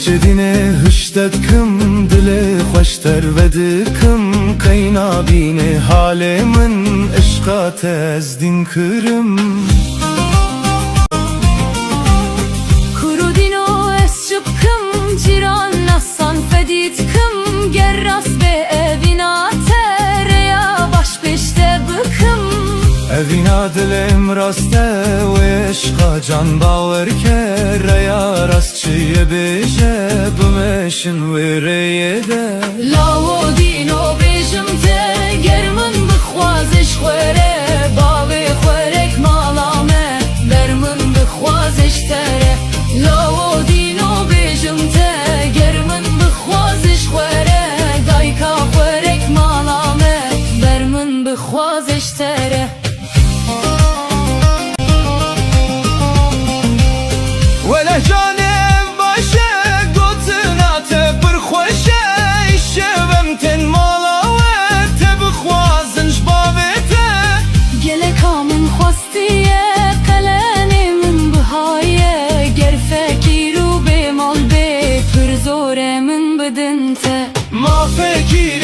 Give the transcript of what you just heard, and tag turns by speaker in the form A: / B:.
A: Cedine hıştatkım dile hoşter ve dıkım Kayna bine halemin eşka tezdin kırım
B: Kuru dino es çıpkım ciran nassan feditkım Gerras be evina tereya baş peşte bıkım
A: Evina dilim raste ve eşka can baver kere ya rastçıya beje bımeşin ve reyede
B: Lavo dino bejim te germin bıkhwaz eşkhwere Bavi khwerek malame bermin bıkhwaz eştere Lavo dino bejim te germin bıkhwaz eşkhwere Dayka khwerek malame bermin bıkhwaz eştere
A: ولا جانب باشه گوتنا تبر خوشه شبم تن مالا و تبخوازنش بابته
B: Gelek amın xwastiye qelenin bihaye Ger fekiru be mal be pır zore min bidinte
A: ما فکر